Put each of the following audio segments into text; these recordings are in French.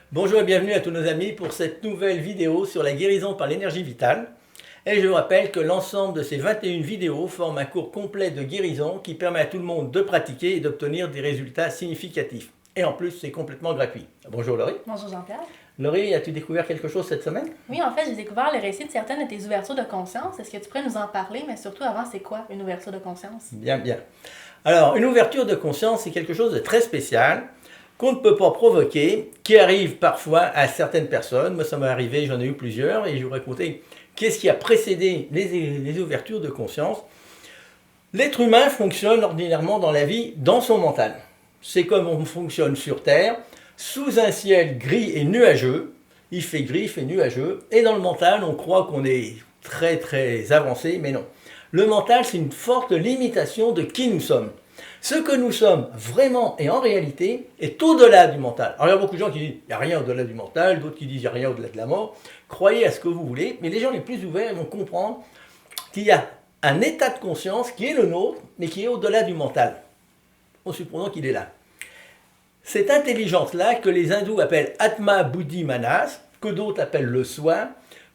Bonjour et bienvenue à tous nos amis pour cette nouvelle vidéo sur la guérison par l'énergie vitale. Et je vous rappelle que l'ensemble de ces 21 vidéos forment un cours complet de guérison qui permet à tout le monde de pratiquer et d'obtenir des résultats significatifs. Et en plus, c'est complètement gratuit. Bonjour Laurie. Bonjour Jean-Pierre. Laurie, as-tu découvert quelque chose cette semaine? Oui, en fait, j'ai découvert les récits de certaines de tes ouvertures de conscience. Est-ce que tu pourrais nous en parler? Mais surtout, avant, c'est quoi une ouverture de conscience? Bien, bien. Alors, une ouverture de conscience, c'est quelque chose de très spécial qu'on ne peut pas provoquer, qui arrive parfois à certaines personnes. Moi, ça m'est arrivé, j'en ai eu plusieurs, et je vais vous raconter qu'est-ce qui a précédé les ouvertures de conscience. L'être humain fonctionne ordinairement dans la vie dans son mental. C'est comme on fonctionne sur Terre, sous un ciel gris et nuageux. Il fait gris, il fait nuageux, et dans le mental, on croit qu'on est très très avancé, mais non. Le mental, c'est une forte limitation de qui nous sommes. Ce que nous sommes vraiment et en réalité est au-delà du mental. Alors il y a beaucoup de gens qui disent il n'y a rien au-delà du mental, d'autres qui disent il n'y a rien au-delà de la mort. Croyez à ce que vous voulez, mais les gens les plus ouverts vont comprendre qu'il y a un état de conscience qui est le nôtre, mais qui est au-delà du mental, en supposant qu'il est là. Cette intelligence-là que les hindous appellent Atma Buddhi Manas, que d'autres appellent le soi,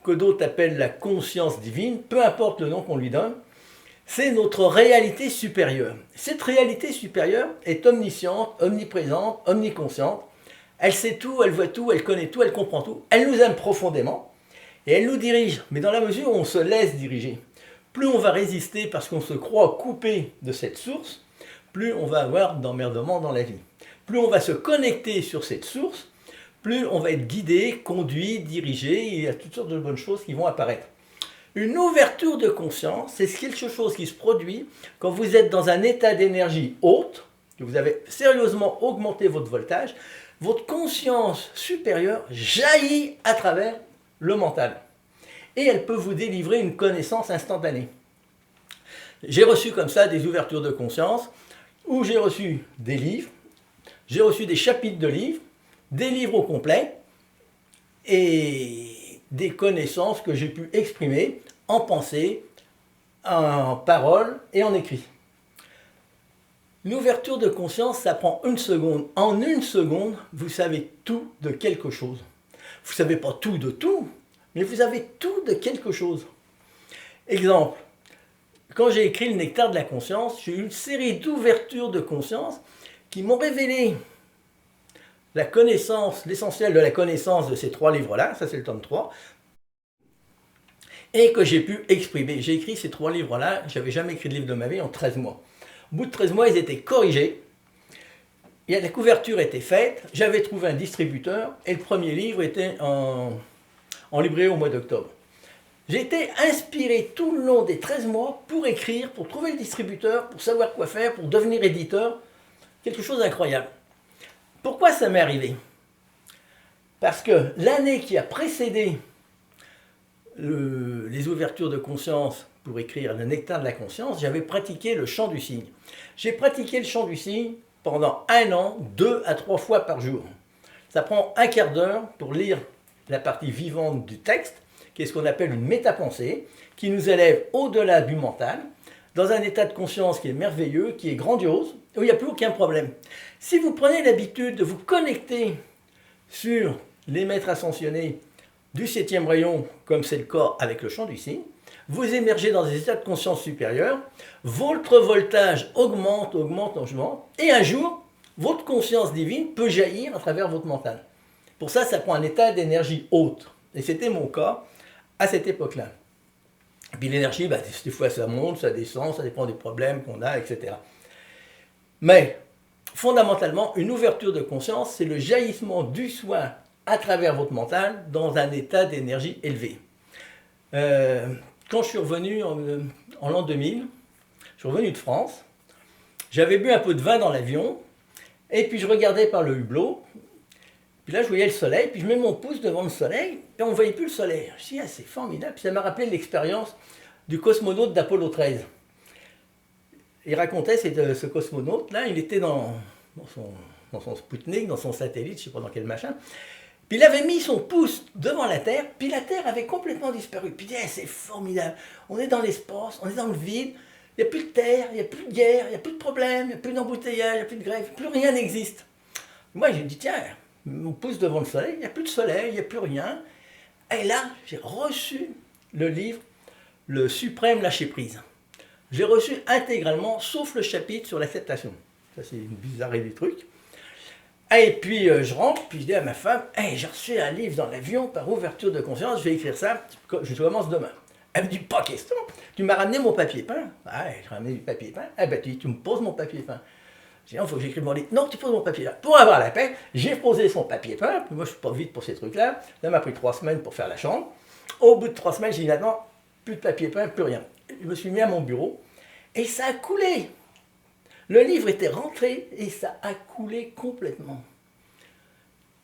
que d'autres appellent la conscience divine, peu importe le nom qu'on lui donne, c'est notre réalité supérieure. Cette réalité supérieure est omnisciente, omniprésente, omniconsciente. Elle sait tout, elle voit tout, elle connaît tout, elle comprend tout. Elle nous aime profondément et elle nous dirige. Mais dans la mesure où on se laisse diriger, plus on va résister parce qu'on se croit coupé de cette source, plus on va avoir d'emmerdement dans la vie. Plus on va se connecter sur cette source, plus on va être guidé, conduit, dirigé, et il y a toutes sortes de bonnes choses qui vont apparaître. Une ouverture de conscience, c'est quelque chose qui se produit quand vous êtes dans un état d'énergie haute, que vous avez sérieusement augmenté votre voltage, votre conscience supérieure jaillit à travers le mental. Et elle peut vous délivrer une connaissance instantanée. J'ai reçu comme ça des ouvertures de conscience, où j'ai reçu des livres, j'ai reçu des chapitres de livres, des livres au complet, et des connaissances que j'ai pu exprimer en pensée, en parole et en écrit. L'ouverture de conscience, ça prend une seconde. En une seconde, vous savez tout de quelque chose. Vous ne savez pas tout de tout, mais vous avez tout de quelque chose. Exemple, quand j'ai écrit le Nectar de la conscience, j'ai eu une série d'ouvertures de conscience qui m'ont révélé la connaissance, l'essentiel de la connaissance de ces 3 livres-là, ça c'est le tome 3, et que j'ai pu exprimer. J'ai écrit ces 3 livres-là, je n'avais jamais écrit de livre de ma vie en 13 mois. Au bout de 13 mois, ils étaient corrigés, et la couverture était faite, j'avais trouvé un distributeur, et le premier livre était en librairie au mois d'octobre. J'ai été inspiré tout le long des 13 mois pour écrire, pour trouver le distributeur, pour savoir quoi faire, pour devenir éditeur, quelque chose d'incroyable. Pourquoi ça m'est arrivé? Parce que l'année qui a précédé les ouvertures de conscience pour écrire le Nectar de la conscience, j'avais pratiqué le chant du cygne. J'ai pratiqué le chant du cygne pendant 1 an, 2 à 3 fois par jour. Ça prend un quart d'heure pour lire la partie vivante du texte, qui est ce qu'on appelle une métapensée, qui nous élève au-delà du mental, dans un état de conscience qui est merveilleux, qui est grandiose, où il n'y a plus aucun problème. Si vous prenez l'habitude de vous connecter sur les maîtres ascensionnés du 7e rayon, comme c'est le cas avec le chant du cygne, vous émergez dans des états de conscience supérieurs, votre voltage augmente, et un jour, votre conscience divine peut jaillir à travers votre mental. Pour ça, ça prend un état d'énergie haute. Et c'était mon cas à cette époque-là. Et puis l'énergie, des fois ça monte, ça descend, ça dépend des problèmes qu'on a, etc. Mais, fondamentalement, une ouverture de conscience, c'est le jaillissement du soi à travers votre mental dans un état d'énergie élevé. Quand je suis revenu en l'an 2000, je suis revenu de France, j'avais bu un peu de vin dans l'avion, et puis je regardais par le hublot, puis là je voyais le soleil, puis je mets mon pouce devant le soleil, et on ne voyait plus le soleil. Je me suis dit, c'est formidable, puis ça m'a rappelé l'expérience du cosmonaute d'Apollo 13. il racontait, ce cosmonaute-là, il était dans son Spoutnik, dans son satellite, je ne sais pas dans quel machin. Puis il avait mis son pouce devant la Terre, puis la Terre avait complètement disparu. Puis il dit, eh, c'est formidable, on est dans l'espace, on est dans le vide, il n'y a plus de terre, il n'y a plus de guerre, il n'y a plus de problème, il n'y a plus d'embouteillage, il n'y a plus de grève, plus rien n'existe. Moi j'ai dit, tiens, mon pouce devant le soleil, il n'y a plus de soleil, il n'y a plus rien. Et là, j'ai reçu le livre, Le suprême lâcher-prise. J'ai reçu intégralement, sauf le chapitre sur l'acceptation. Ça c'est une bizarrerie du truc. Et puis je rentre, puis je dis à ma femme, hey, j'ai reçu un livre dans l'avion par ouverture de conscience, je vais écrire ça, je commence demain. Elle me dit, pas question, tu m'as ramené mon papier peint. Ah, j'ai ramené du papier peint. Eh ben tu me poses mon papier peint. Je dis, non, il faut que j'écrive mon livre. Non, tu poses mon papier peint. Pour avoir la paix, j'ai posé son papier peint, puis moi je suis pas vite pour ces trucs-là. Ça m'a pris 3 semaines pour faire la chambre. Au bout de 3 semaines, j'ai dit, maintenant, plus de papier peint, plus rien. Je me suis mis à mon bureau, et ça a coulé. Le livre était rentré, et ça a coulé complètement.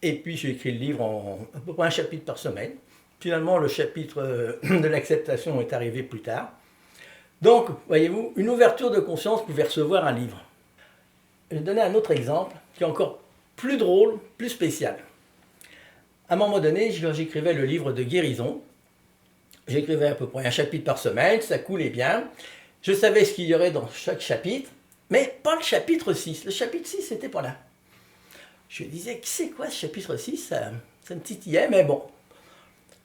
Et puis j'ai écrit le livre en à peu près un chapitre par semaine. Finalement, le chapitre de l'acceptation est arrivé plus tard. Donc, voyez-vous, une ouverture de conscience pouvait recevoir un livre. Je vais donner un autre exemple qui est encore plus drôle, plus spécial. À un moment donné, j'écrivais le livre de guérison. J'écrivais à peu près un chapitre par semaine, ça coulait bien. Je savais ce qu'il y aurait dans chaque chapitre, mais pas le chapitre 6. Le chapitre 6 n'était pas là. Je disais, c'est quoi ce chapitre 6 ça me titillait, mais bon.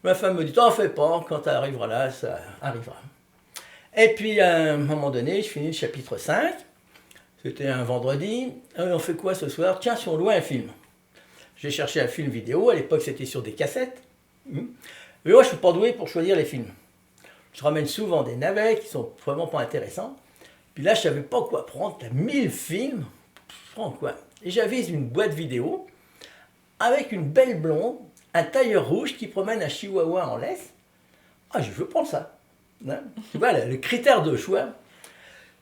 Ma femme me dit, t'en fais pas, quand ça arrivera là, ça arrivera. Et puis, à un moment donné, je finis le chapitre 5. C'était un vendredi. On fait quoi ce soir? Tiens, si on loue un film. J'ai cherché un film vidéo. À l'époque, c'était sur des cassettes. Mais moi, je ne suis pas doué pour choisir les films. Je ramène souvent des navets qui sont vraiment pas intéressants. Puis là, je ne savais pas quoi prendre. Tu as 1000 films. Je prends quoi? Et j'avais une boîte vidéo avec une belle blonde, un tailleur rouge qui promène un chihuahua en laisse. Ah, je veux prendre ça. Hein? Tu vois, le critère de choix.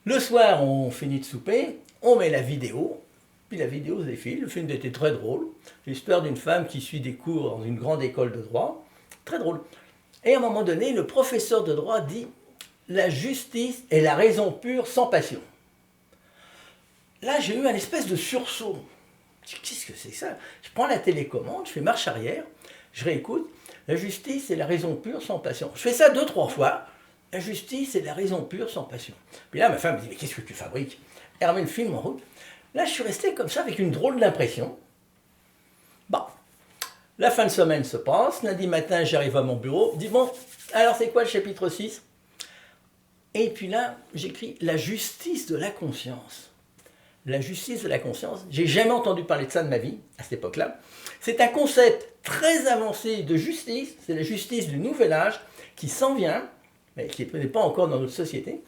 Le soir, on finit de souper, on met la vidéo, puis la vidéo se défile. Le film était très drôle. L'histoire d'une femme qui suit des cours dans une grande école de droit. Très drôle. Et à un moment donné, le professeur de droit dit « La justice est la raison pure sans passion ». Là, j'ai eu un espèce de sursaut. Qu'est-ce que c'est ça? Je prends la télécommande, je fais marche arrière, je réécoute. La justice est la raison pure sans passion. Je fais ça 2-3 fois. La justice est la raison pure sans passion. Puis là, ma femme me dit, mais qu'est-ce que tu fabriques? Elle remet le film en route. Là, je suis resté comme ça avec une drôle d'impression. Bon, la fin de semaine se passe. Lundi matin, j'arrive à mon bureau. Je dis, bon, alors c'est quoi le chapitre 6? Et puis là, j'écris la justice de la conscience. La justice de la conscience, j'ai jamais entendu parler de ça de ma vie, à cette époque-là. C'est un concept très avancé de justice, c'est la justice du nouvel âge qui s'en vient, mais qui n'est pas encore dans notre société,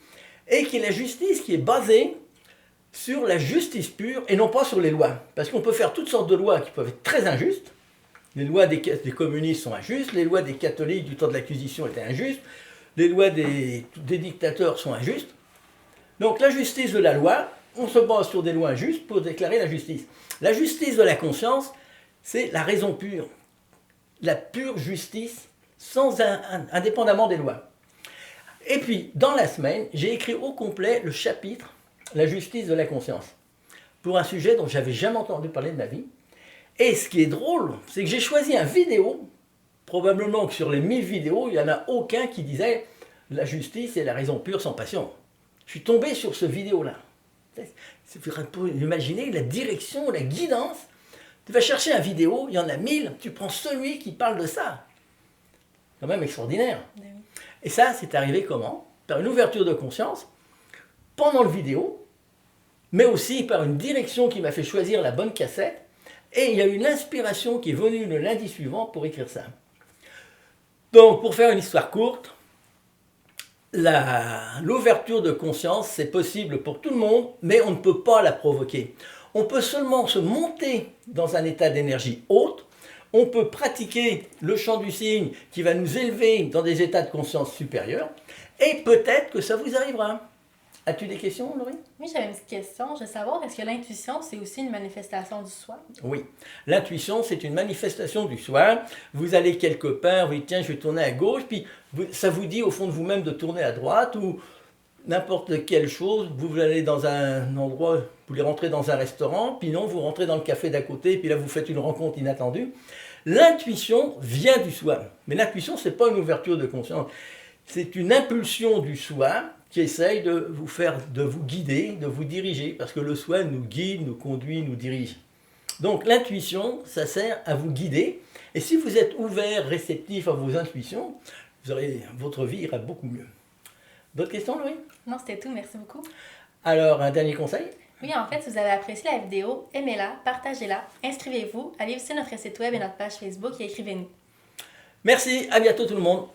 et qui est la justice qui est basée sur la justice pure et non pas sur les lois. Parce qu'on peut faire toutes sortes de lois qui peuvent être très injustes. Les lois des communistes sont injustes, les lois des catholiques du temps de l'Inquisition étaient injustes, les lois des dictateurs sont injustes. Donc la justice de la loi, on se base sur des lois injustes pour déclarer la justice. La justice de la conscience, c'est la raison pure. La pure justice, indépendamment des lois. Et puis, dans la semaine, j'ai écrit au complet le chapitre « La justice de la conscience » pour un sujet dont je n'avais jamais entendu parler de ma vie. Et ce qui est drôle, c'est que j'ai choisi un vidéo, probablement que sur les 1000 vidéos, il n'y en a aucun qui disait « La justice est la raison pure sans passion ». Je suis tombé sur ce vidéo-là. Pour imaginer la direction, la guidance. Tu vas chercher un vidéo, il y en a 1000, tu prends celui qui parle de ça. C'est quand même extraordinaire. Oui. Et ça, c'est arrivé comment? Par une ouverture de conscience, pendant le vidéo, mais aussi par une direction qui m'a fait choisir la bonne cassette, et il y a eu l'inspiration qui est venue le lundi suivant pour écrire ça. Donc, pour faire une histoire courte, l'ouverture de conscience, c'est possible pour tout le monde, mais on ne peut pas la provoquer. On peut seulement se monter dans un état d'énergie haute, on peut pratiquer le chant du cygne qui va nous élever dans des états de conscience supérieurs, et peut-être que ça vous arrivera. As-tu des questions, Laurie? Oui, j'avais une petite question. Je veux savoir, est-ce que l'intuition, c'est aussi une manifestation du soi? Oui, l'intuition, c'est une manifestation du soi. Vous allez quelque part, vous dites, tiens, je vais tourner à gauche, puis ça vous dit au fond de vous-même de tourner à droite, ou n'importe quelle chose, vous allez dans un endroit, vous voulez rentrer dans un restaurant, puis non, vous rentrez dans le café d'à côté, puis là vous faites une rencontre inattendue. L'intuition vient du soi. Mais l'intuition, ce n'est pas une ouverture de conscience. C'est une impulsion du soi qui essaye de vous faire, de vous guider, de vous diriger, parce que le soi nous guide, nous conduit, nous dirige. Donc l'intuition, ça sert à vous guider. Et si vous êtes ouvert, réceptif à vos intuitions, votre vie ira beaucoup mieux. D'autres questions, Louis? Non, c'était tout. Merci beaucoup. Alors, un dernier conseil? Oui, en fait, si vous avez apprécié la vidéo, aimez-la, partagez-la, inscrivez-vous, allez visiter notre site web et notre page Facebook et écrivez-nous. Merci, à bientôt tout le monde.